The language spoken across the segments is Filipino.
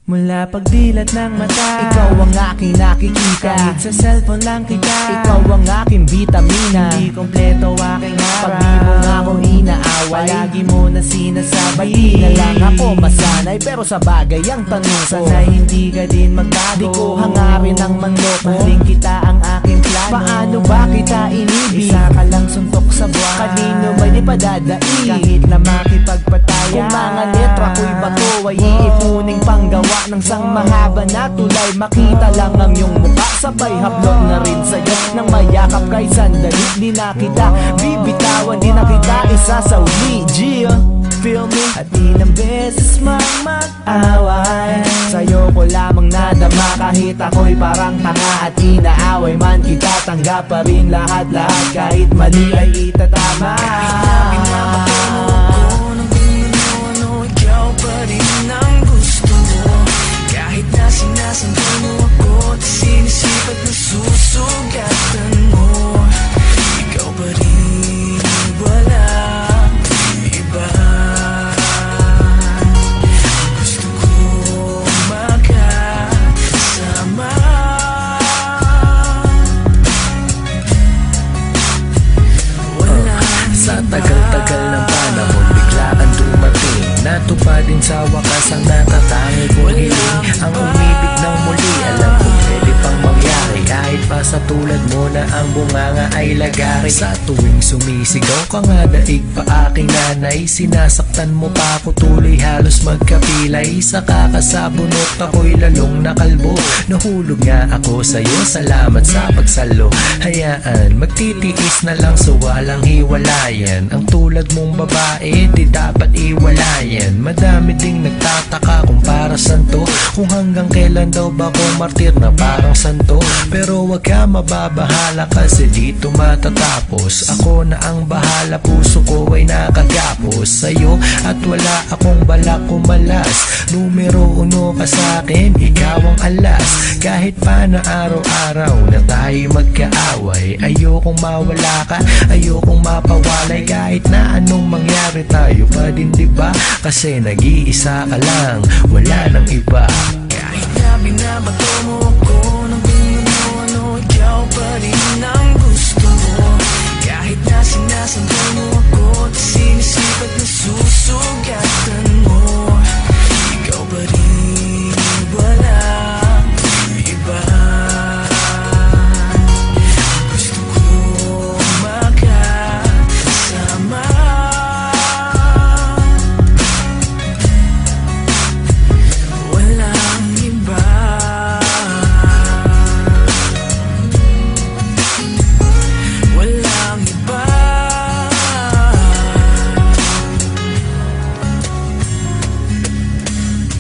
Mula pagdilat ng mata, ikaw ang aking nakikita. Kahit sa cellphone lang kita, ikaw ang aking vitamina. Hindi kompleto aking harap pag di mo nga ako inaaway. Palagi mo na sinasabi, di na lang ako masanay. Pero sa bagay ang tanong ko, sana'y hindi ka din magbago. Di ko hangarin ang manloko, maling kita ang aking plano. Paano ba kita inibig? Isa ka lang suntok sa buwan, kanino may di padadaig. Kahit na makipagpataya, kung mga letra ko'y bato, ay iipuning panggawa ng sang mahaba na tulay. Makita lang ang iyong mukha, sabay hablot na rin sa'yo. Nang mayakap kay sandali, di na kita bibitawan, di na kita isasauli. G, feel me? At ilang beses mang mag-away, sa'yo ko lamang nadama. Kahit ako'y parang tanga at inaaway man kita, tanggap pa rin lahat-lahat. Kahit mali ay itatama. Ikaw pa rin ang gusto mo. Kahit na sinasambal mo ako at sinisipat na susugatan mo, ikaw pa rin, wala iba. Gusto ko makasama. Wala sa tagal-tagal ng panahon, biglaan dumating, natupadin sa wakas ang natatanging kong hiling. Ang umibig ng muli, alam ko pwede pang mangyari. Kahit pa sa tulad mo na ang bunganga ay lagari. Sa tuwing sumisigaw ka nga daig pa aking nanay, sinasaktan mo pa ako tuloy halos magkapilay. Sa kakasabunot ako'y lalong nakalbo, nahulog nga ako sa'yo, salamat sa pagsalo. Hayaan, magtitiis na lang sa walang hiwalayan. Ang tulad mong babae, di dapat iwalayan. Madami ding nagtataka kung para santo, kung hanggang kailan daw ba ko martir na parang santo. Pero wag ka mababahala kasi dito matatapos. Ako na ang bahala, puso ko ay nakagapos sa'yo at wala akong balak kumalas. Numero uno ka sa'kin, ikaw ang alas. Kahit pa na araw-araw na tayo magkaaway, ayokong mawala ka, ayokong mapawalay. Kahit na anong mangyari tayo pa din diba, kasi nag-iisa ka lang, wala nang iba. Kahit na binabato mo ako ng ano, ikaw pa rin ang gusto mo. Kahit na sinasambal mo ako at sinisipat na susugatan mo, ikaw pa rin, wala iba. Gusto ko makasama.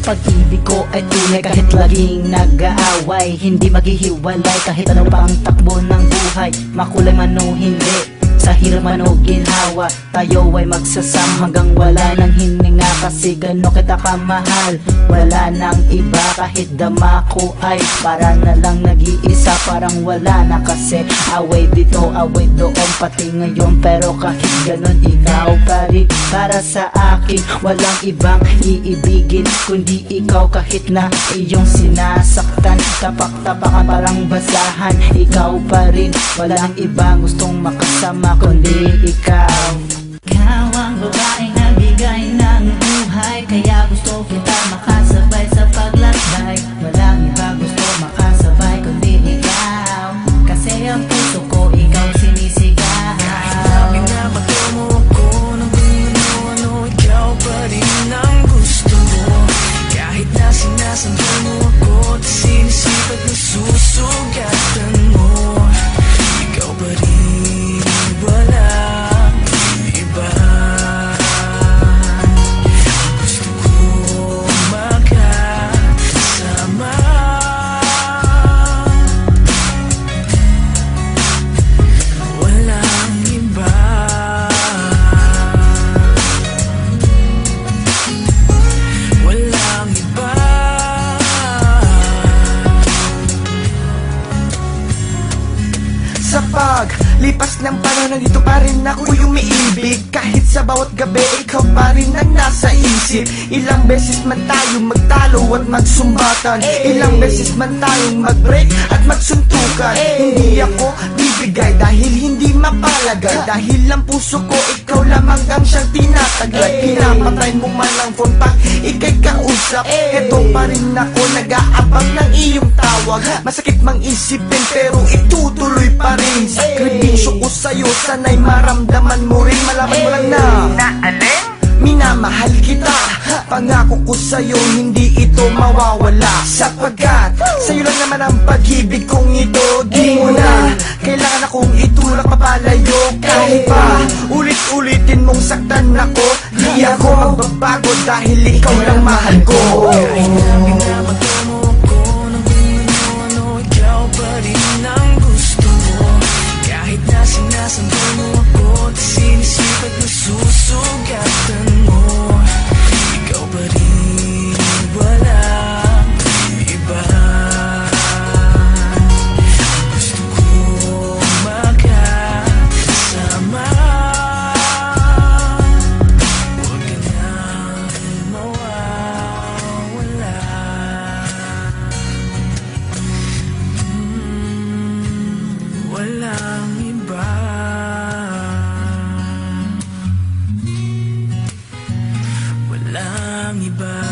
Pag-ibig ko ay tunay kahit laging nag-aaway, hindi maghihiwalay kahit ano pa ang takbo ng buhay. Makulay man o hindi, sa hirap man o ginhawa, tayo ay magsasama hanggang wala nang hininga. Kasi gano kita kamahal, wala nang iba. Kahit dama ko ay para na lang nag-iisa, parang wala na. Kasi away dito, away doon, pati ngayon. Pero kahit ganon, ikaw pa rin para sa akin. Walang ibang iibigin kundi ikaw. Kahit na iyong sinasaktan, tapak-tapakan parang basahan, ikaw pa rin, walang ibang gustong makasama kundi ikaw. Ikaw ang babaeng nagbigay ng buhay, kaya gusto kita makasabay sa paglakbay. Walang iba gusto makasabay kundi ikaw, kasi ang puso ko ikaw sinisigaw. Kahit na binabato mo ako ng ano, ikaw pa rin ang gusto mo. Kahit na sinasambal mo ako at sinisipat na susugatan mo, ikaw pa rin, wala iba. Gusto ko makasama. Walang iba. Walang iba. Sa paglipas ng panahon, nandito pa rin ako yung umiibig. Kahit sa bawat gabi ikaw pa rin ang nasa isip. Ilang beses man tayo magtalo at magsumbatan, ilang beses man tayong mag-break at magsuntukan. Hindi ako bibigay dahil hindi mapalagay, dahil ang puso ko ikaw lamang ang siyang tinataglay. Pinapatay mo man ang phone pag ikay kausap, eto pa rin ako nag-aabang ng iyong tawag. Masakit mang isipin pero itutuloy pa rin. Sakripisyo ko sa'yo, sana'y maramdaman mo rin. Malaman mo lang na minamahal kita. Pangako ko sa'yo, hindi ito mawawala, sapagkat sa'yo lang naman ang pag-ibig kong ito. Di mo na kailangan akong itulak papalayo. Kahit pa ulit-ulitin mong saktan ako, di ako magbabago dahil ikaw lang mahal ko. Kahit na pinapagawa mo ako ng kung ano-ano, ikaw pa rin ang gusto mo. Kahit na sinasambal mo ako at sinisip at nasusugatan mo, ikaw pa rin, walang iba. Gusto kong makasama, huwag ka nang mawawala. Walang iba. Walang iba.